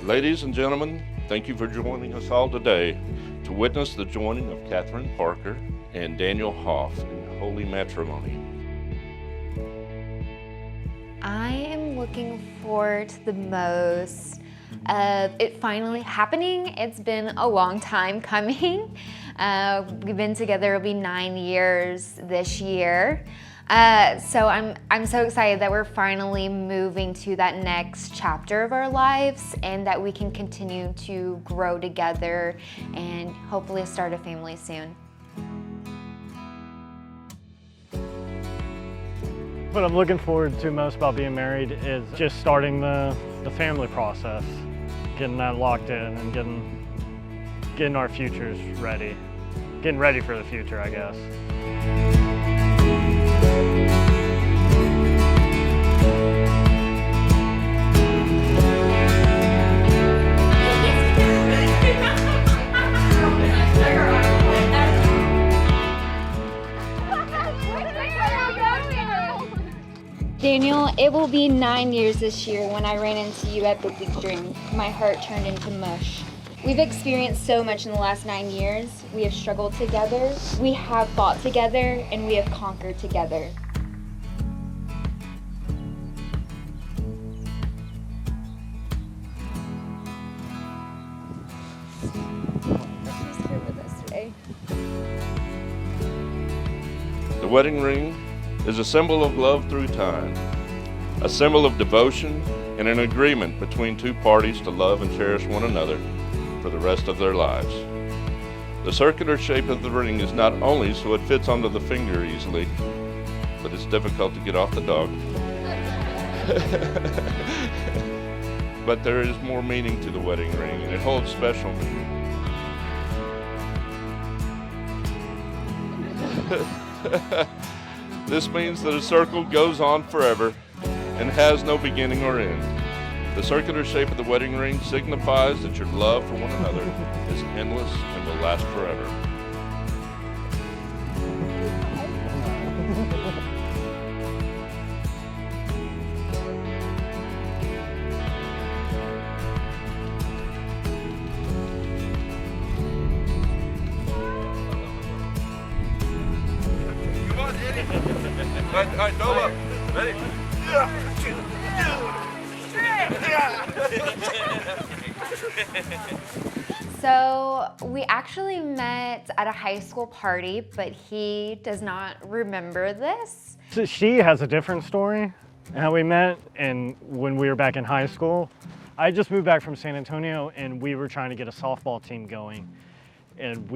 Ladies and gentlemen, thank you for joining us all today to witness the joining of Catherine Parker and Daniel Hoff in holy matrimony. I am looking forward to the most of it finally happening. It's been a long time coming. We've been together, it'll be 9 years this year. So I'm so excited that we're finally moving to that next chapter of our lives and that we can continue to grow together and hopefully start a family soon. What I'm looking forward to most about being married is just starting the family process, getting that locked in and getting our futures ready, getting ready for the future, I guess. Daniel, it will be 9 years this year when I ran into you at Big League Dream. My heart turned into mush. We've experienced so much in the last 9 years. We have struggled together, we have fought together, and we have conquered together. She's here with us today. The wedding ring is a symbol of love through time, a symbol of devotion and an agreement between two parties to love and cherish one another for the rest of their lives. The circular shape of the ring is not only so it fits onto the finger easily, but it's difficult to get off the dog. But there is more meaning to the wedding ring, and it holds special meaning. This means that a circle goes on forever and has no beginning or end. The circular shape of the wedding ring signifies that your love for one another is endless and will last forever. All right, double up. Ready? So we actually met at a high school party, but he does not remember this. So she has a different story, how we met and when we were back in high school. I just moved back from San Antonio and we were trying to get a softball team going. And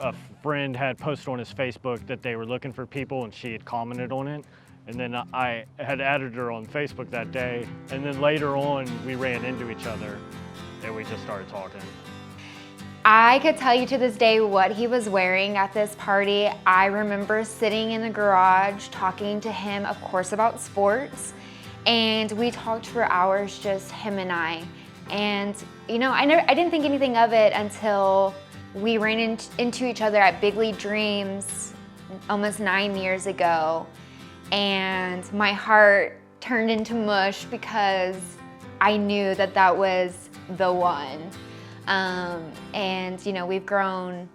a friend had posted on his Facebook that they were looking for people and she had commented on it. And then I had added her on Facebook that day. And then later on, we ran into each other and we just started talking. I could tell you to this day what he was wearing at this party. I remember sitting in the garage talking to him, of course, about sports. And we talked for hours, just him and I. And you know, I didn't think anything of it until we ran into each other at Big League Dreams almost 9 years ago. And my heart turned into mush because I knew that that was the one. And you know, we've grown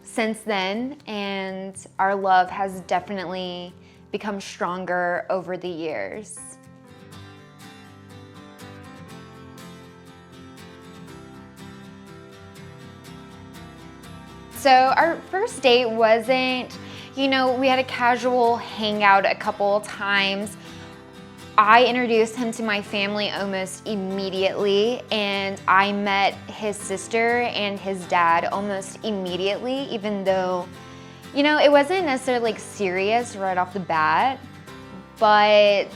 since then, and our love has definitely become stronger over the years. So our first date wasn't, you know, we had a casual hangout a couple times. I introduced him to my family almost immediately, and I met his sister and his dad almost immediately, even though, you know, it wasn't necessarily like serious right off the bat, but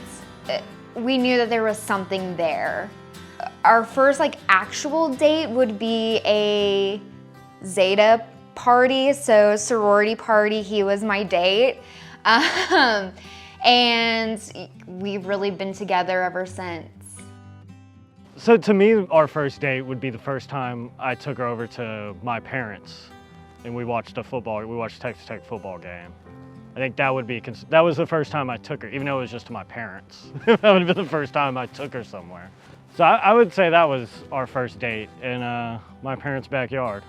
we knew that there was something there. Our first like actual date would be a Zeta party, so sorority party. He was my date. And we've really been together ever since. So to me, our first date would be the first time I took her over to my parents and we watched Texas Tech football game. I think that was the first time I took her, even though it was just to my parents. That would have been the first time I took her somewhere. So I would say that was our first date in my parents' backyard.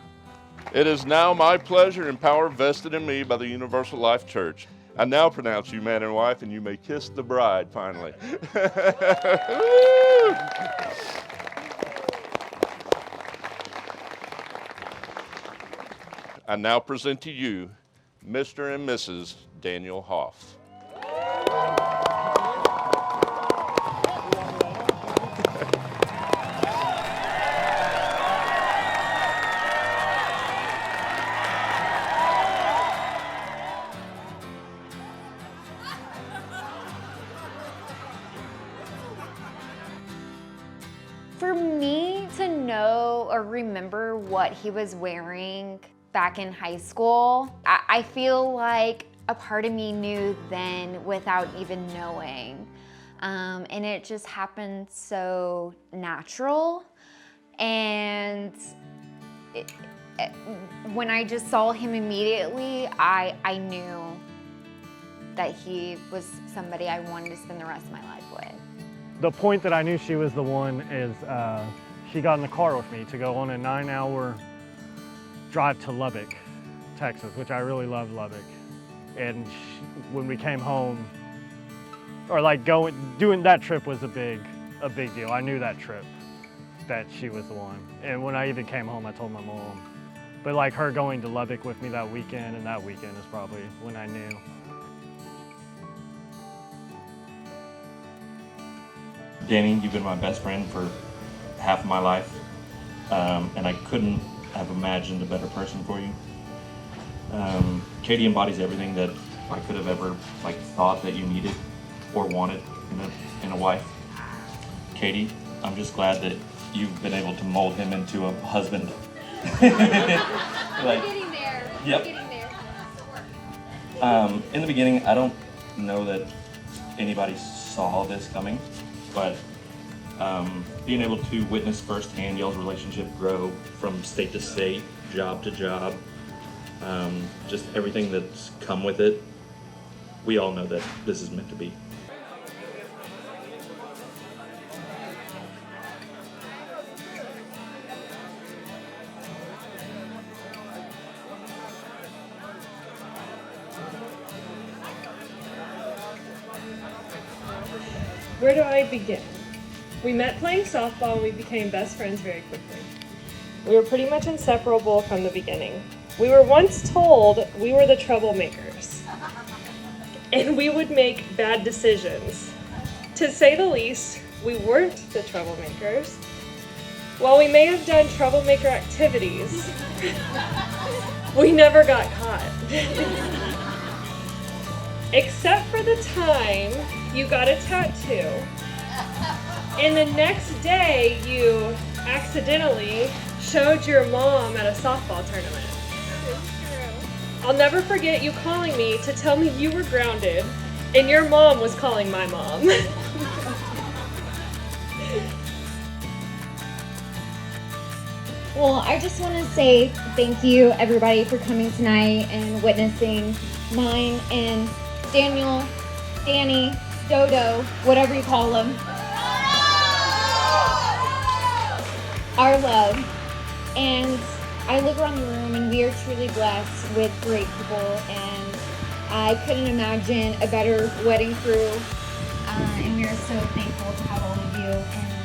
It is now my pleasure and power vested in me by the Universal Life Church. I now pronounce you man and wife, and you may kiss the bride finally. I now present to you Mr. and Mrs. Daniel Hoff. For me to know or remember what he was wearing back in high school, I feel like a part of me knew then without even knowing. And it just happened so natural. And when I just saw him immediately, I knew that he was somebody I wanted to spend the rest of my life with. The point that I knew she was the one is she got in the car with me to go on a 9-hour drive to Lubbock, Texas, which I really love Lubbock. And when we came home, or like doing that trip was a big deal. I knew that trip, that she was the one. And when I even came home, I told my mom. But like her going to Lubbock with me that weekend, and that weekend is probably when I knew. Danny, you've been my best friend for half of my life, and I couldn't have imagined a better person for you. Katie embodies everything that I could have ever thought that you needed or wanted in a wife. Katie, I'm just glad that you've been able to mold him into a husband. We're getting there. Yep. We're getting there. In the beginning, I don't know that anybody saw this coming, but being able to witness firsthand y'all's relationship grow from state to state, job to job, just everything that's come with it, we all know that this is meant to be. Where do I begin? We met playing softball and we became best friends very quickly. We were pretty much inseparable from the beginning. We were once told we were the troublemakers, and we would make bad decisions. To say the least, we weren't the troublemakers. While we may have done troublemaker activities, we never got caught. Except for the time you got a tattoo, and the next day you accidentally showed your mom at a softball tournament. I'll never forget you calling me to tell me you were grounded, and your mom was calling my mom. Well, I just want to say thank you, everybody, for coming tonight and witnessing mine and Daniel, Danny, Dodo, whatever you call them, our love. And I look around the room and we are truly blessed with great people, and I couldn't imagine a better wedding crew. And we are so thankful to have all of you. And